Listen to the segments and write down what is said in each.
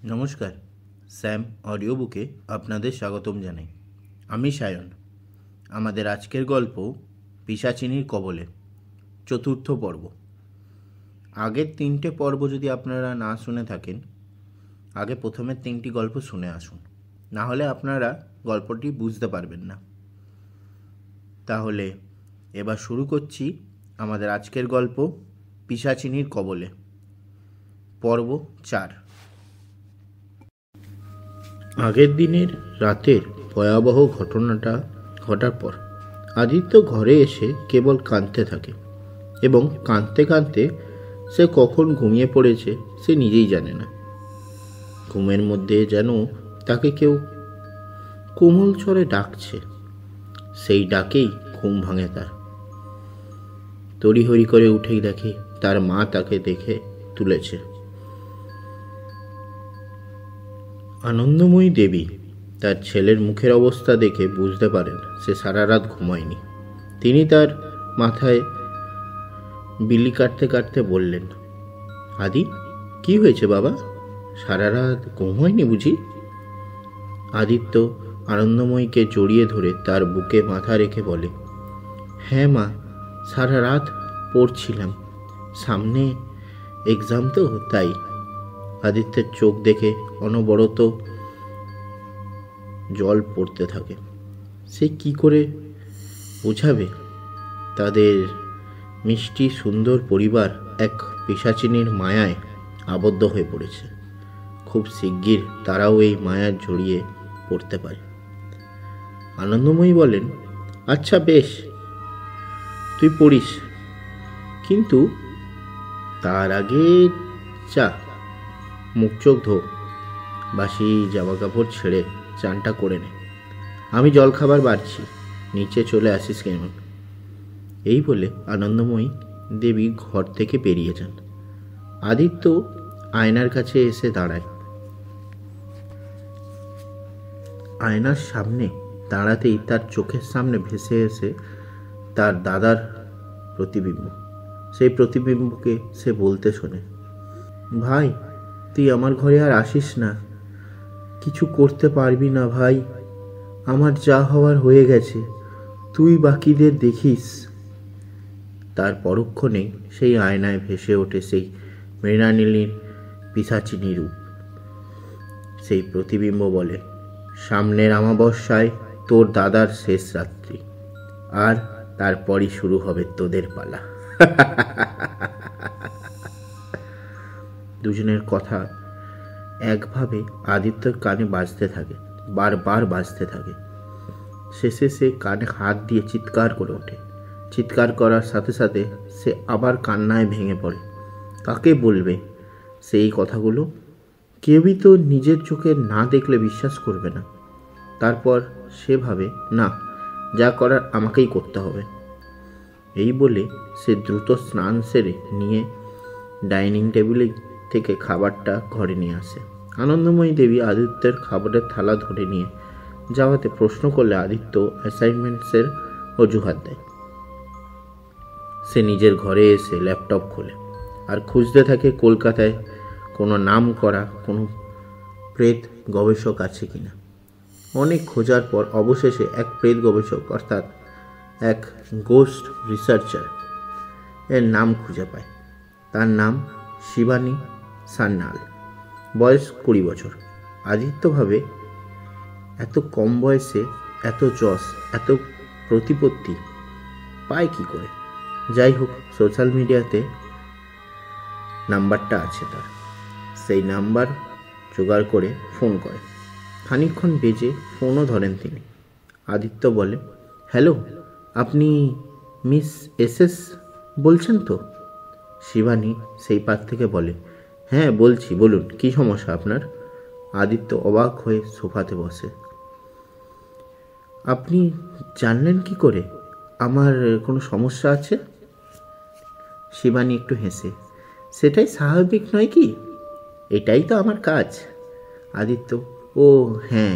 নমস্কার, Sam audio বুকে আপনাদের স্বাগতম জানাই। আমি সায়ন। আমাদের আজকের গল্প পিশাচিনীর কবলে, চতুর্থ পর্ব। আগের 3টে পর্ব যদি আপনারা না শুনে থাকেন, আগে প্রথমের 3টি গল্প শুনে আসুন, না হলে আপনারা গল্পটি বুঝতে পারবেন না। তাহলে এবার শুরু করছি আমাদের আজকের গল্প পিশাচিনীর কবলে, পর্ব 4। আগের দিনের রাতের ভয়াবহ ঘটনাটা ঘটার পর আদিত্য ঘরে এসে কেবল কাঁদতে থাকে, এবং কাঁদতে কাঁদতে সে কখন ঘুমিয়ে পড়েছে সে নিজেই জানে না। ঘুমের মধ্যে যেন তাকে কেউ কোমল স্বরে ডাকছে। সেই ডাকেই ঘুম ভাঙে তার। তড়িহড়ি করে উঠেই দেখে তার মা তাকে দেখে তুলেছে। আনন্দময়ী দেবী তার ছেলের মুখের অবস্থা দেখে বুঝতে পারেন সে সারা রাত ঘুমায়নি। তিনি তার মাথায় বিলি কাটতে কাটতে বললেন, আদি, কি হয়েছে বাবা? সারা রাত ঘুম হয়নি বুঝি? আদিত্য আনন্দময়ীকে জড়িয়ে ধরে তার বুকে মাথা রেখে বলে, হ্যাঁ মা, সারা রাত পড়ছিলাম, সামনে এক্সাম তো তাই। আদিত্যের চোখ দেখে অনবরত জল পড়তে থাকে। সে কি করে বোঝাবে তাদের মিষ্টি সুন্দর পরিবার এক পিশাচিনীর মায়ায় আবদ্ধ হয়ে পড়েছে। খুব শিগগির তারাও এই মায়ার জড়িয়ে পড়তে পারে। আনন্দময়ী বলেন, আচ্ছা বেশ, তুই পড়িস, কিন্তু তার আগে চা, মুখ চোখ ধো, বাসি জামা কাপড় ছেড়ে চানটা করে নে, আমি জল খাবার বাড়ছি, নিচে চলে আসিস কেমন? এই বলে আনন্দময়ী দেবী ঘর থেকে বেরিয়ে যান। আদিত্য আয়নার কাছে এসে দাঁড়ায়। আয়নার সামনে দাঁড়াতেই তার চোখের সামনে ভেসে এসে তার দাদার প্রতিবিম্ব। সেই প্রতিবিম্বকে সে বলতে শোনে, ভাই, তুই আমার ঘরে আর আসিস না, কিছু করতে পারবি না ভাই, আমার যা হওয়ার হয়ে গেছে, তুই বাকিদের দেখিস। তার পরক্ষণেই সেই আয়নায় ভেসে ওঠে সেই মৃণালিনীর পিশাচিনী রূপ। সেই প্রতিবিম্ব বলে, সামনের অমাবস্যায় তোর দাদার শেষ রাত্রি, আর তারপরই শুরু হবে তোদের পালা। দুজনের কথা একভাবে আদিত্যর কানে বাজতে থাকে, বারবার বাজতে থাকে। শেষে সে কানে হাত দিয়ে চিৎকার করে ওঠে। চিৎকার করার সাথে সাথে সে আবার কান্নায় ভেঙে পড়ে। কাকে বলবে সেই কথাগুলো? কেউই তো নিজের চোখে না দেখলে বিশ্বাস করবে না। তারপর সে ভাবে, না, যা করার আমাকেই করতে হবে। এই বলে সে দ্রুত স্নান সেরে নিয়ে ডাইনিং টেবিলে থেকে খাবারটা ঘরে নিয়ে আসে। আনন্দময়ী দেবী আদিত্যের খাবারের থালা ধরে নিয়ে যাওয়াতে প্রশ্ন করলে আদিত্য অ্যাসাইনমেন্টসের অজুহাত দেয়। সে নিজের ঘরে এসে ল্যাপটপ খোলে আর খুঁজতে থাকে কলকাতায় কোনো নাম করা কোনো প্রেত গবেষক আছে কিনা। অনেক খোঁজার পর অবশেষে এক প্রেত গবেষক, অর্থাৎ এক গোস্ট রিসার্চার এর নাম খুঁজে পায়। তার নাম শিবানী সান্যাল, বয়স 20 বছর। আদিত্য ভাবে, এত কম বয়সে এত যশ, এত প্রতিপত্তি পায় কি করে? যাই হোক, সোশ্যাল মিডিয়াতে নাম্বারটা আছে তার। সেই নাম্বার জোগাড় করে ফোন করে। খানিকক্ষণ বেজে ফোনও ধরেন তিনি। আদিত্য বলে, হ্যালো, আপনি মিস এসএস বলছেন তো? শিবানী সেই পাশ থেকে বলে, হ্যাঁ বলছি, বলুন, কী সমস্যা আপনার? আদিত্য অবাক হয়ে সোফাতে বসে। আপনি জানলেন কি করে আমার কোনো সমস্যা আছে? শিবানী একটু হেসে, সেটাই স্বাভাবিক নয় কি? এটাই তো আমার কাজ। আদিত্য, ও হ্যাঁ,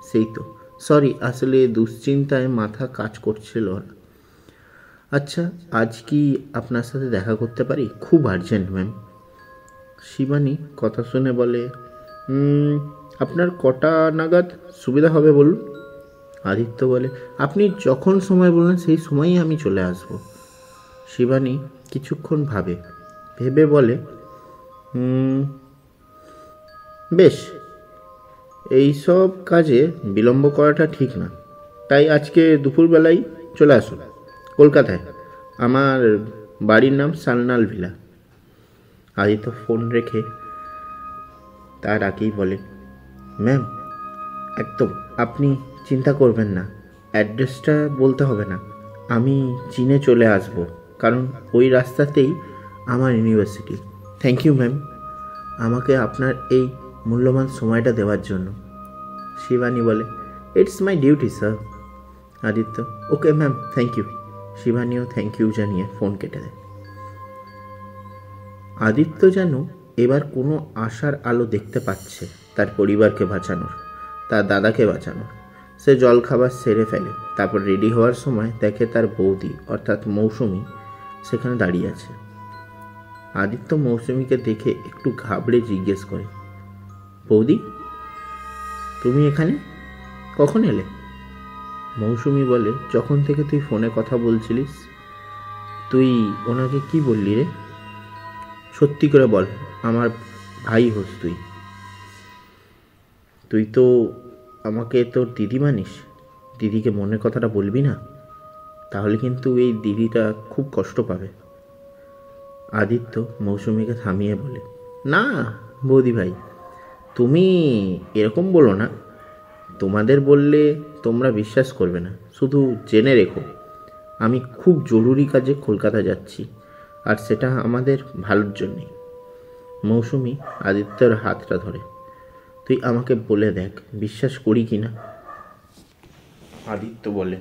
সেই তো, সরি, আসলে দুশ্চিন্তায় মাথা কাজ করছিল না। আচ্ছা, আজ কি আপনার সাথে দেখা করতে পারি? খুব আর্জেন্ট ম্যাম। শিবানী কথা শুনে বলে, আপনার কটা নাগাদ সুবিধা হবে বলুন? আদিত্য বলে, আপনি যখন সময় বললেন সেই সময়ই আমি চলে আসব। শিবানী কিছুক্ষণ ভেবে বলে, বেশ, এইসব কাজে বিলম্ব করাটা ঠিক না, তাই আজকে দুপুরবেলায় চলে আসুন কলকাতায়। আমার বাড়ির নাম সান্যাল ভিলা। আদিত্য ফোন রেখে তার আগেই বলে, ম্যাম, একদম আপনি চিন্তা করবেন না, অ্যাড্রেসটা বলতে হবে না, আমি চীনে চলে আসব, কারণ ওই রাস্তাতেই আমার ইউনিভার্সিটি। থ্যাংক ইউ ম্যাম, আমাকে আপনার এই মূল্যবান সময়টা দেওয়ার জন্য। শিবানী বলে, it's my duty sir. Aditya, okay ma'am, thank you. শিবানীও thank you জানিয়ে ফোন কেটে দেয়। আদিত্য যেন এবার কোনো আশার আলো দেখতে পাচ্ছে তার পরিবারকে বাঁচানোর, তার দাদাকে বাঁচানোর। সে জলখাবার সেরে ফেলে, তারপর রেডি হওয়ার সময় দেখে তার বৌদি অর্থাৎ মৌসুমি সেখানে দাঁড়িয়ে আছে। আদিত্য মৌসুমিকে দেখে একটু ঘাবড়ে জিজ্ঞেস করে, বৌদি, তুমি এখানে কখন এলে? মৌসুমি বলে, যখন থেকে তুই ফোনে কথা বলছিলিস। তুই ওনাকে কি বললি রে? সত্যি করে বল, আমার ভাই হোস তুই। তুই তো আমাকে তোর দিদি মানিস, দিদিকে মনের কথাটা বলবি না? তাহলে কিন্তু এই দিদিটা খুব কষ্ট পাবে। আদিত্য মৌসুমিকে থামিয়ে বলে, না বৌদি ভাই, তুমি এরকম বলো না। তোমাদের বললে তোমরা বিশ্বাস করবে না। শুধু জেনে রেখো, আমি খুব জরুরি কাজে কলকাতা যাচ্ছি, আর সেটা আমাদের ভালোর জন্যে। মৌসুমি আদিত্যর হাতটা ধরে, তুই আমাকে বলে দেখ বিশ্বাস করি কি না। আদিত্য বলে,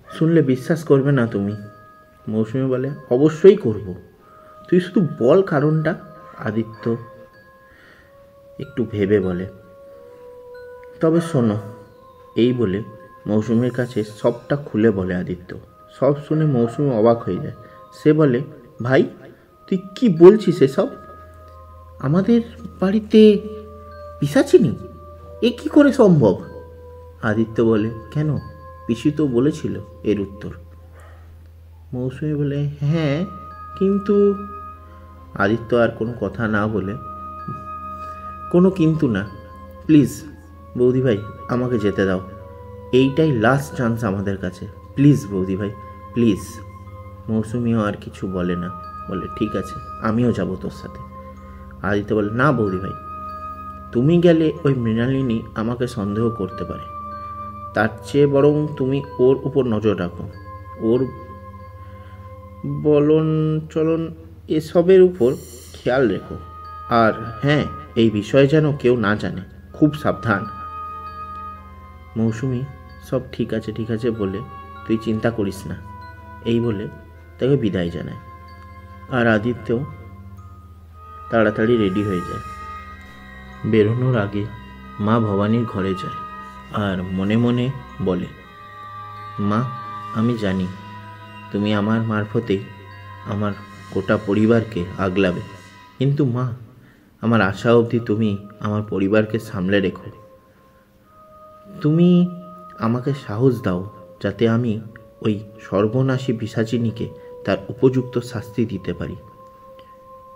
শুনলে বিশ্বাস করবে না তুমি। মৌসুমি বলে, অবশ্যই করব, তুই শুধু বল কারণটা। আদিত্য একটু ভেবে বলে, তবে শোনো। এই বলে মৌসুমির কাছে সবটা খুলে বলে আদিত্য। সব শুনে মৌসুমি অবাক হয়ে যায়। সে বলে, ভাই, তুই কি বলছিস এসব? আমাদের বাড়িতে পিশাচিনি? এ কি করে সম্ভব? আদিত্য বলে, কেন, পিসি তো বলেছিল এর উত্তর। মৌসুমি বলে, হ্যাঁ, কিন্তু। আদিত্য আর কোনো কথা না বলে, কোনো কিন্তু না, প্লিজ বৌদি ভাই, আমাকে যেতে দাও, এইটাই লাস্ট চান্স আমাদের কাছে, প্লিজ বৌদি ভাই, প্লিজ। মৌসুমিও আর কিছু বলে না, বলে, ঠিক আছে, আমিও যাব তোর সাথে। আদিত্য বলে, না বৌদি ভাই, তুমি গেলে ওই মৃণালিনী আমাকে সন্দেহ করতে পারে, তার চেয়ে বরং তুমি ওর উপর নজর রাখো, ওর বলন চলন এসবের উপর খেয়াল রেখো, আর হ্যাঁ, এই বিষয়ে যেন কেউ না জানে, খুব সাবধান। মৌসুমি সব ঠিক আছে বলে, তুই চিন্তা করিস না, এই বলে তাকে বিদায় জানায়। আর আদিত্য তাড়াতাড়ি রেডি হয়ে যায়। বেরোনোর আগে মা ভবানীর ঘরে যায় আর মনে মনে বলে, মা, আমি জানি তুমি আমার মারফতেই আমার গোটা পরিবারকে আগলাবে, কিন্তু মা, আমার আশা অবধি তুমি আমার পরিবারকে সামলে রেখো। তুমি আমাকে সাহস দাও, যাতে আমি ওই সর্বনাশী পিশাচিনীকে তার উপযুক্ত শাস্তি দিতে পারি।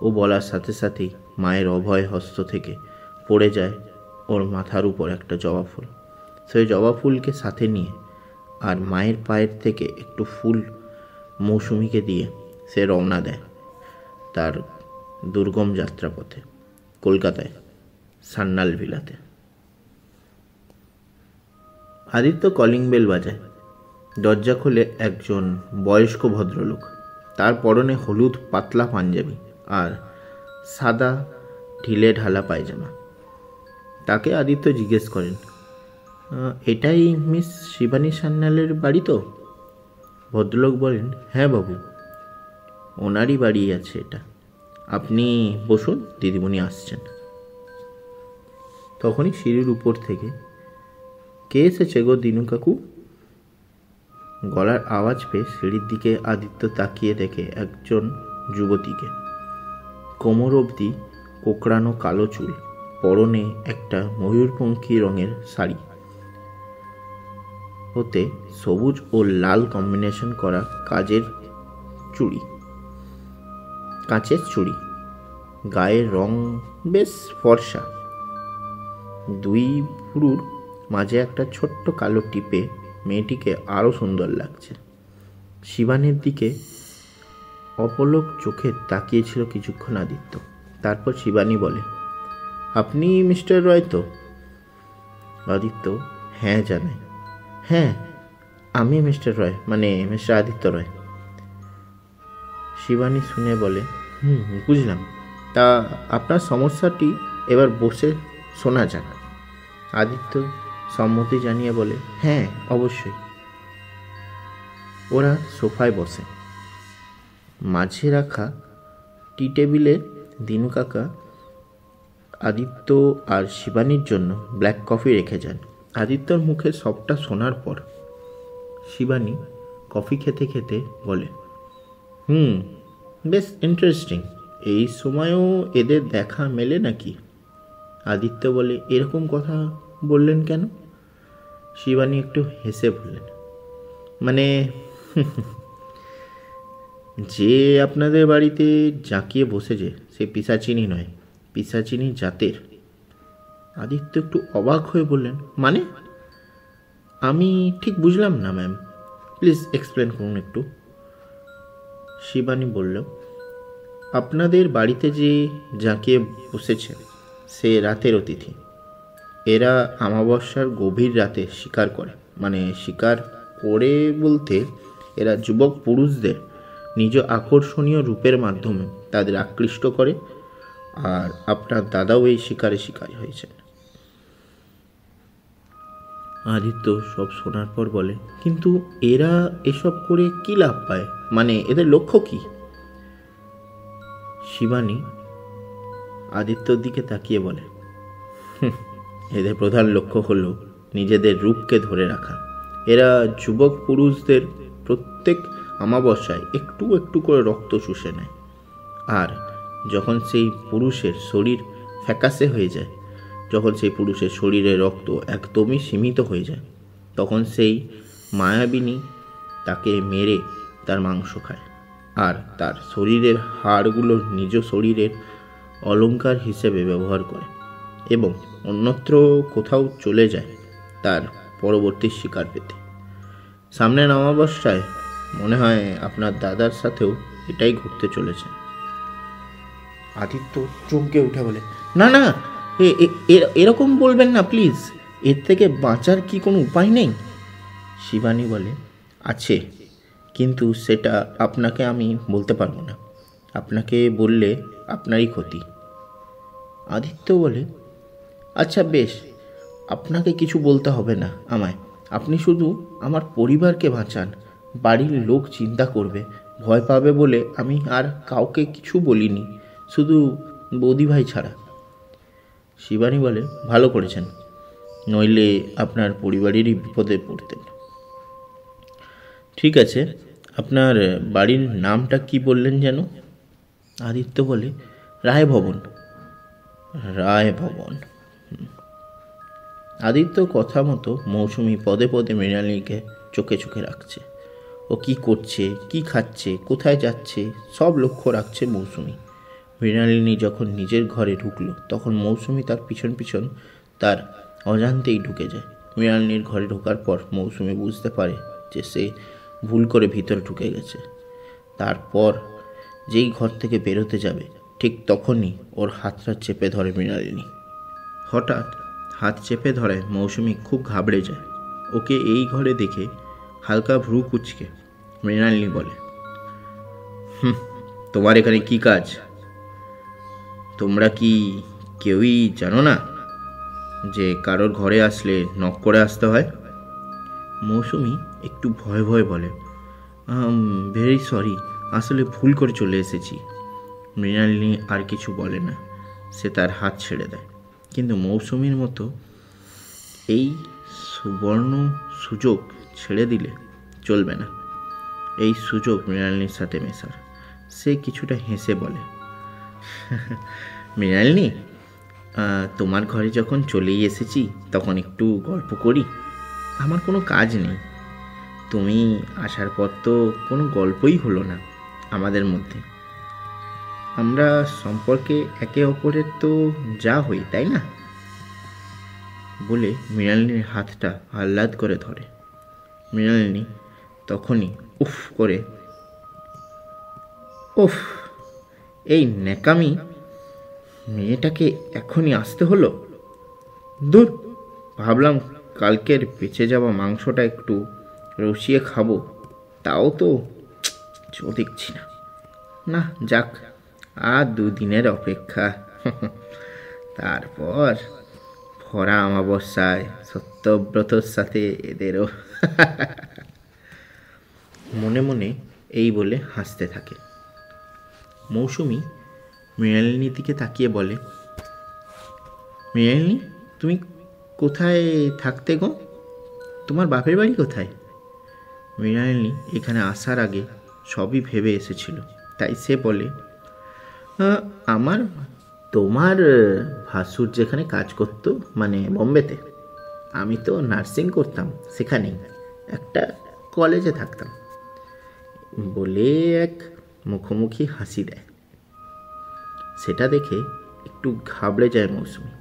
ও বলার সাথে সাথেই মায়ের অভয় হস্ত থেকে পড়ে যায় ওর মাথার উপর একটা জবা ফুল। সেই জবা ফুলকে সাথে নিয়ে আর মায়ের পায়ের থেকে একটু ফুল মৌসুমিকে দিয়ে সে রওনা দেয় তার দুর্গম যাত্রাপথে, কলকাতায় সান্যাল ভিলাতে। আদিত্য কলিং বেল বাজায়। দরজা খুলে একজন বয়স্ক ভদ্রলোক, তার পরনে হলুদ পাতলা পাঞ্জাবি আর সাদা ঢিলে ঢালা পায়জামা। তাকে আদিত্য জিজ্ঞেস করেন, এটাই মিস শিবানী সান্যালের বাড়ি তো? ভদ্রলোক বলেন, হ্যাঁ বাবু, ওনারই বাড়ি আছে এটা, আপনি বসুন, দিদিমণি আসছেন। তখনই সিঁড়ির উপর থেকে, কে এসেছে গো দিনু কাকু? গলার আওয়াজ পেয়ে সিঁড়ির দিকে আদিত্য তাকিয়ে দেখে একজন যুবতীকে, কোমর অবধি কোকড়ানো কালো চুল, পরনে একটা ময়ূরপঙ্খী রঙের শাড়ি, ওতে সবুজ ও লাল কম্বিনেশন করা কাচের চুড়ি। গায়ের রং বেশ ফর্সা। দুই ভুরুর মাঝে একটা ছোট্ট কালো টিপে মেয়েটিকে আরও সুন্দর লাগছে। শিবানীর দিকে অপলক চোখে তাকিয়েছিল কিছুক্ষণ আদিত্য। তারপর শিবানী বলে, আপনি মিস্টার রয় তো? আদিত্য হ্যাঁ জানায়। হ্যাঁ, আমি মিস্টার রয়, মানে মিস্টার আদিত্য রয়। শিবানী শুনে বলে, বুঝলাম। তা আপনার সমস্যাটি এবার বসে শোনা যাক। আদিত্য সম্মতি জানিয়ে বলে, হ্যাঁ অবশ্যই। ওরা সোফায় বসে। মাঝে রাখা টি টেবিলে দিনু কাকা আদিত্য আর শিবানীর জন্য ব্ল্যাক কফি রেখে যান। আদিত্যর মুখে সবটা শোনার পর শিবানী কফি খেতে খেতে বলে, বেশ ইন্টারেস্টিং। এই সময়ও এদের দেখা মেলে নাকি? আদিত্য বলে, এরকম কথা বললেন কেন? শিবানী একটু হেসে বললেন, মানে যে আপনাদের বাড়িতে জাঁকিয়ে বসেছে সে পিশাচিনী নয়, পিশাচিনী জাতের। আদিত্য একটু অবাক হয়ে বললেন, মানে? আমি ঠিক বুঝলাম না ম্যাম, প্লিজ এক্সপ্লেন করুন একটু। শিবানী বলল, আপনাদের বাড়িতে যে জাঁকিয়ে বসেছে সে রাতের অতিথি। এরা অমাবস্যার গভীর রাতে শিকার করে, মানে শিকার করে বলতে এরা যুবক পুরুষদের নিজ আকর্ষণীয় রূপের মাধ্যমে তাদের আকৃষ্ট করে। আর আপনার দাদাও এই শিকারী হয়েছেন। আদিত্য সব শোনার পর বলে, কিন্তু এরা এসব করে কি লাভ পায়, মানে এদের লক্ষ্য কি? শিবানী আদিত্যর দিকে তাকিয়ে বলে, এদের প্রধান লক্ষ্য হলো নিজেদের রূপকে ধরে রাখা। এরা যুবক পুরুষদের প্রত্যেক অমাবস্যায় একটু একটু করে রক্ত শুষে নেয়। আর যখন সেই পুরুষের শরীর ফ্যাকাশে হয়ে যায়, যখন সেই পুরুষের শরীরে রক্ত একদমই সীমিত হয়ে যায়, তখন সেই মায়াবিনী তাকে মেরে তার মাংস খায় আর তার শরীরের হাড়গুলো নিজ শরীরের অলংকার হিসেবে ব্যবহার করে এবং অন্যত্র কোথাও চলে যায় তার পরবর্তী শিকার পেতে। সামনের অমাবস্যায় মনে হয় আপনার দাদার সাথেও এটাই ঘটতে চলেছে। আদিত্য চমকে উঠে বলে, না না, এরকম বলবেন না প্লিজ। এর থেকে বাঁচার কি কোনো উপায় নেই? শিবানী বলে, আছে, কিন্তু সেটা আপনাকে আমি বলতে পারবো না। আপনাকে বললে আপনারই ক্ষতি। আদিত্য বলে, আচ্ছা বেশ, আপনাকে কিছু বলতে হবে না আমায়। আপনি শুধু আমার পরিবারকে বাঁচান। বাড়ির লোক চিন্তা করবে, ভয় পাবে বলে আমি আর কাউকে কিছু বলিনি, শুধু বৌদিভাই ছাড়া। শিবানী বলে, ভালো করেছেন, নইলে আপনার পরিবারেরই বিপদে পড়তেন। ঠিক আছে, আপনার বাড়ির নামটা কি বললেন যেন? আদিত্য বলে, রায়ভবন। রায়ভবন। আদিত্য কথা মতো মৌসুমি পদে পদে মৃণালিনীকে চোখে চোখে রাখছে। ও কি করছে, কি খাচ্ছে, কোথায় যাচ্ছে, সব লক্ষ্য রাখছে মৌসুমি। মৃণালিনী যখন নিজের ঘরে ঢুকলো তখন মৌসুমি তার পিছন পিছন তার অজান্তেই ঢুকে যায়। মৃণালিনীর ঘরে ঢোকার পর মৌসুমি বুঝতে পারে যে সে ভুল করে ভিতরে ঢুকে গেছে। তারপর যেই ঘর থেকে বেরোতে যাবে ঠিক তখনই ওর হাতটা চেপে ধরে মৃণালিনী। হঠাৎ হাত চেপে ধরায় মৌসুমি খুব ঘাবড়ে যায়। ওকে এই ঘরে দেখে হালকা ভ্রু কুঁচকে মৃণালিনী বলে, তোমার এখানে কি কাজ? তোমরা কি কেউই জানো না যে কারোর ঘরে আসলে নক করে আসতে হয়? মৌসুমি একটু ভয় ভয় বলে, ভেরি সরি, আসলে ভুল করে চলে এসেছি। মৃণালিনী আর কিছু বলে না, সে তার হাত ছেড়ে দেয়। কিন্তু মৌসুমীর মতো এই সুবর্ণ সুযোগ ছেড়ে দিলে চলবে না। এই সুযোগ মৃণালিনীর সাথে মেশার। সে কিছুটা হেসে বলে, মৃণালিনী, তোমার ঘরে যখন চলেই এসেছি তখন একটু গল্প করি। আমার কোনো কাজ নেই। তুমি আসার পর তো কোনো গল্পই হলো না আমাদের মধ্যে। আমরা সম্পর্কে একে অপরের তো যা হই, তাই না? বলে মৃণালিনীর হাতটা আহ্লাদ করে ধরে। মৃণালিনী তখনই উফ করে, উফ, এই ন্যাকামি মেয়েটাকে এখনই আসতে হলো। দূর, ভাবলাম কালকের বেঁচে যাওয়া মাংসটা একটু রসিয়ে খাবো, তাও তো দেখছি না। না যাক, আর দুদিনের অপেক্ষা। তারপর ভরা অমাবস্যায় সত্যব্রতর সাথে এদেরও। মনে মনে এই বলে হাসতে থাকে। মৌসুমী মৃণালিনীর দিকে তাকিয়ে বলে, মৃণালিনী, তুমি কোথায় থাকতে গো? তোমার বাপের বাড়ি কোথায়? মৃণালিনী এখানে আসার আগে সবই ভেবে এসেছিল, তাই সে বলে, তোমার ভাসুর যেখানে কাজ করতো, মানে বোম্বেতে, আমি তো নার্সিং করতাম সেখানেই, একটা কলেজে থাকতাম। বলে এক মুখোমুখি হাসি দেয়। সেটা দেখে একটু ঘাবড়ে যায় মৌসুমী।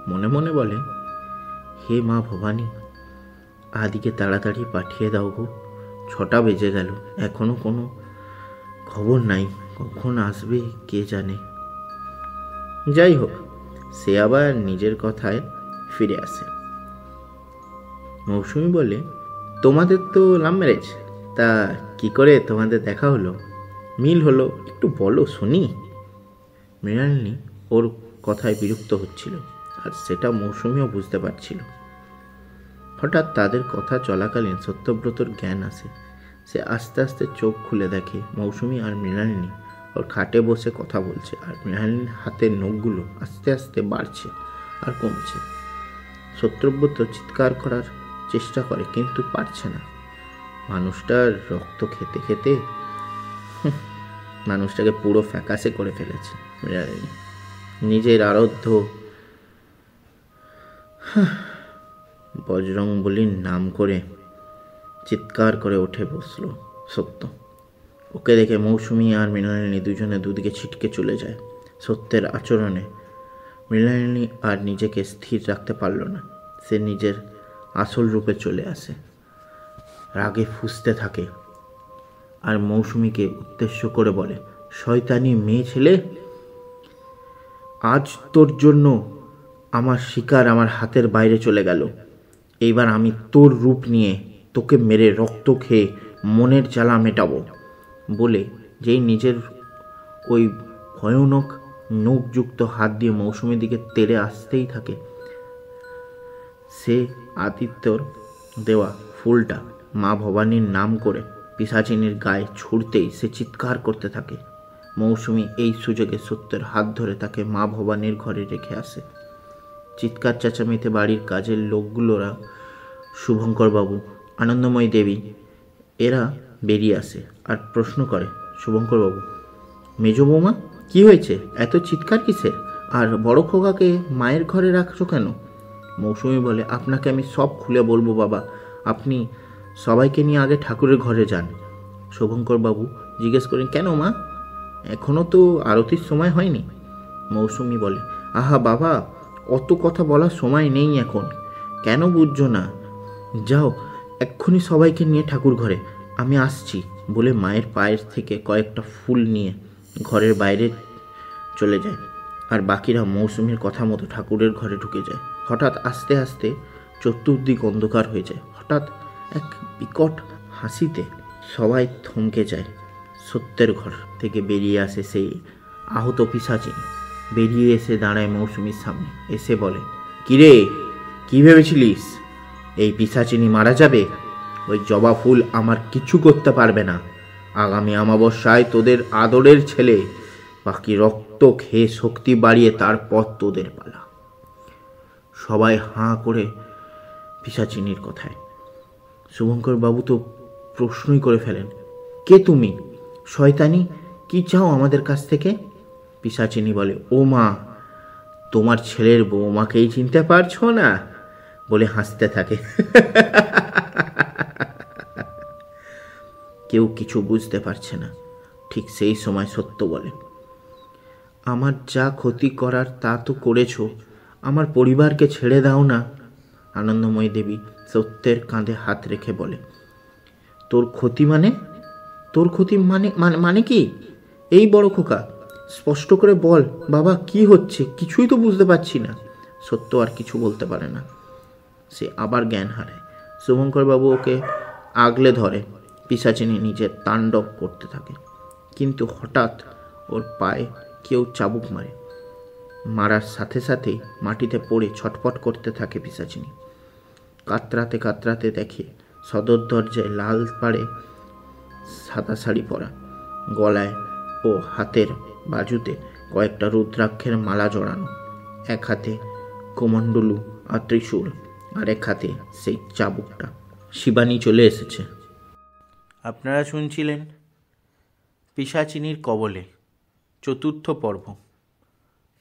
মনে মনে বলে, হে মা ভবানী, আদিকে তাড়াতাড়ি পাঠিয়ে দাও গো। 6টা বেজে গেল, এখনো কোনো খবর নাই। কখন আসবে কে জানে। যাই হোক, সে আবার নিজের কথায় ফিরে আসে। মৌসুমী বলে, তোমাদের তো লাভ ম্যারেজ, তা কি করে তোমাদের দেখা হলো, মিল হলো, একটু বলো শুনি। মৃণালিনী ওর কথায় বিরক্ত হচ্ছিল, আর সেটা মৌসুমীও বুঝতে পারছিল। হঠাৎ তাদের কথা চলাকালীন সত্যব্রতর জ্ঞান আসে। সে আস্তে আস্তে চোখ খুলে দেখে মৌসুমী আর মৃণালিনী ওর খাটে বসে কথা বলছে, আর মৃণালিনীর হাতের নখগুলো আস্তে আস্তে বাড়ছে আর কমছে। সত্যব্রত চিৎকার করার চেষ্টা করে, কিন্তু পারছে না। মানুষটার রক্ত খেতে খেতে মানুষটাকে পুরো ফ্যাকাশে করে ফেলেছে মৃণালিনী। নিজের আরাধ্য বজরংবলীর নাম করে চিৎকার করে উঠে বসল সত্য। ওকে দেখে মৌসুমী আর মৃণালিনী দুজনে দুদিকে ছিটকে চলে যায়। সত্যের আচরণে মৃণালিনী আর নিজেকে স্থির রাখতে পারল না। সে নিজের আসল রূপে চলে আসে, রাগে ফুঁসতে থাকে, আর মৌসুমীকে উদ্দেশ্য করে বলে, শয়তানি মেয়ে ছেলে, আজ তোর জন্য আমার শিকার আমার হাতের বাইরে চলে গেল। এইবার আমি তোর রূপ নিয়ে তোকে মেরে রক্ত খেয়ে মনের জ্বালা মেটাবো। বলে যেই নিজের ওই ভয়ানক নখযুক্ত হাত দিয়ে মৌসুমীর দিকে তেড়ে আসতেই থাকে, সে আদিত্যর দেওয়া ফুলটা মা ভবানীর নাম করে পিশাচিনীর গায়ে ছুঁড়তেই সে চিৎকার করতে থাকে। মৌসুমী এই সুযোগে সত্যের হাত ধরে তাকে মা ভবানীর ঘরে রেখে আসে। চিৎকার চেঁচামেচিতে বাড়ির কাজের লোকগুলোরা, শুভঙ্করবাবু, আনন্দময়ী দেবী, এরা বেরিয়ে আসে আর প্রশ্ন করে, শুভঙ্করবাবু, মেজ বৌমা, কী হয়েছে? এত চিৎকার কিসের? আর বড় খোকাকে মায়ের ঘরে রাখছো কেন? মৌসুমী বলে, আপনাকে আমি সব খুলে বলবো বাবা, আপনি সবাইকে নিয়ে আগে ঠাকুরের ঘরে যান। শুভঙ্করবাবু জিজ্ঞেস করেন, কেন মা, এখনও তো আরতির সময় হয়নি? মৌসুমী বলে, আহা বাবা, অত কথা বলার সময় নেই এখন, কেন বুঝছো না? যাও এক্ষুনি সবাইকে নিয়ে ঠাকুর ঘরে, আমি আসছি। বলে মায়ের পায়ের থেকে কয়েকটা ফুল নিয়ে ঘরের বাইরে চলে যায়, আর বাকিরা মৌসুমীর কথা মতো ঠাকুরের ঘরে ঢুকে যায়। হঠাৎ আস্তে আস্তে চতুর্দিক অন্ধকার হয়ে যায়। হঠাৎ এক বিকট হাসিতে সবাই থমকে যায়। সত্যের ঘর থেকে বেরিয়ে আসে সেই আহত পিশাচিনী। বেরিয়ে এসে দাঁড়ায় মৌসুমীর সামনে, এসে বলে, কিরে, কি ভেবেছিলিস এই পিশাচিনী মারা যাবে? ওই জবা ফুল আমার কিছু করতে পারবে না। আগামী অমাবস্যায় তোদের আদরের ছেলে বাকি রক্ত খেয়ে শক্তি বাড়িয়ে তারপর তোদের পালা। সবাই হাঁ করে পিশাচিনীর কথায়। শুভঙ্কর বাবু তো প্রশ্নই করে ফেলেন, কে তুমি? শয়তানি, কি চাও আমাদের কাছ থেকে? পিশাচিনী বলে, ও মা, তোমার ছেলের বৌমাকেই চিনতে পারছো না বলে হাসতে থাকে। কেউ কিছু বুঝতে পারছে না। ঠিক সেই সময় সত্য বলে, আমার যা ক্ষতি করার তা তো করেছো, আমার পরিবারকে ছেড়ে দাও না। আনন্দময়ী দেবী সত্যের কাঁধে হাত রেখে বলে, তোর ক্ষতি মানে? তোর ক্ষতি মানে মানে মানে কি? এই বড় খোকা, স্পষ্ট করে বল বাবা, কি হচ্ছে? কিছুই তো বুঝতে পারছি না। সত্য আর কিছু বলতে পারে না, সে আবার জ্ঞান হারায়। শুভঙ্করবাবু ওকে আগলে ধরে। পিশাচিনী নিজের তাণ্ডব করতে থাকে, কিন্তু হঠাৎ ওর পায়ে কেউ চাবুক মারে। মারার সাথে সাথেই মাটিতে পড়ে ছটফট করতে থাকে পিশাচিনী। কাতরাতে কাতরাতে দেখে সদর দরজায় লাল পাড়ে সাদা শাড়ি পরা, গলায় ও হাতের বাজুতে কয়েকটা রুদ্রাক্ষের মালা জড়ানো, এক হাতে কমণ্ডলু আর ত্রিশূল, আর এক হাতে সেই চাবুকটা। শিবানী চলে এসেছে। আপনারা শুনছিলেন পিশাচিনীর কবলে চতুর্থ পর্ব।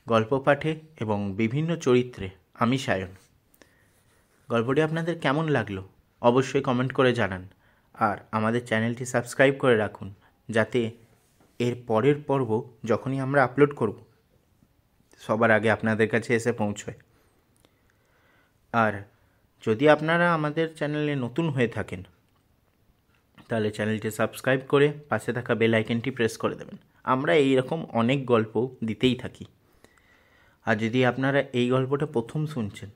গল্প পাঠে এবং বিভিন্ন চরিত্রে আমি সায়ন। গল্পটি আপনাদের কেমন লাগলো অবশ্যই কমেন্ট করে জানান, আর আমাদের চ্যানেলটি সাবস্ক্রাইব করে রাখুন, যাতে এর পরের পর্ব যখনই আমরা আপলোড করব সবার আগে আপনাদের কাছে এসে পৌঁছয়। আর যদি আপনারা আমাদের চ্যানেলে নতুন হয়ে থাকেন তাহলে চ্যানেলটি সাবস্ক্রাইব করে পাশে থাকা বেল আইকনটি প্রেস করে দেবেন। আমরা এই রকম অনেক গল্প দিতেই থাকি। আর যদি আপনারা এই গল্পটা প্রথম শুনছেন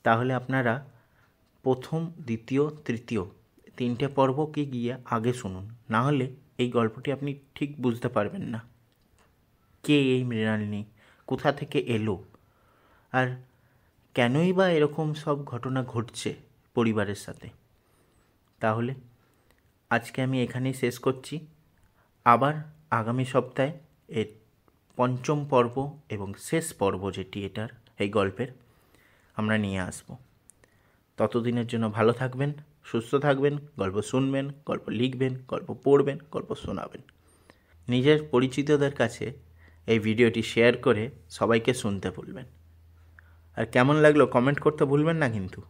তাহলে আপনারা প্রথম, দ্বিতীয়, তৃতীয় 3টে পর্বকে গিয়ে আগে শুনুন, না হলে এই গল্পটি আপনি ঠিক বুঝতে পারবেন না। কে এই মৃণালিনী, কোথা থেকে এলো, আর কেনই বা এরকম সব ঘটনা ঘটছে পরিবারের সাথে। তাহলে আজকে আমি এখানেই শেষ করছি। আবার আগামী সপ্তাহে এর পঞ্চম পর্ব এবং শেষ পর্ব যেটি এটার এই গল্পের আমরা নিয়ে আসব। ততদিনের জন্য ভালো থাকবেন, সুস্থ থাকবেন, গল্প শুনবেন, গল্প লিখবেন, গল্প পড়বেন, গল্প শোনাবেন। নিজের পরিচিতদের কাছে এই ভিডিওটি শেয়ার করে সবাইকে শুনতে ভুলবেন। আর কেমন লাগলো কমেন্ট করতে ভুলবেন না কিন্তু।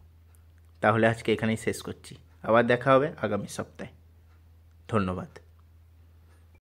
তাহলে আজকে এখানেই শেষ করছি। আবার দেখা হবে আগামী সপ্তাহে। ধন্যবাদ।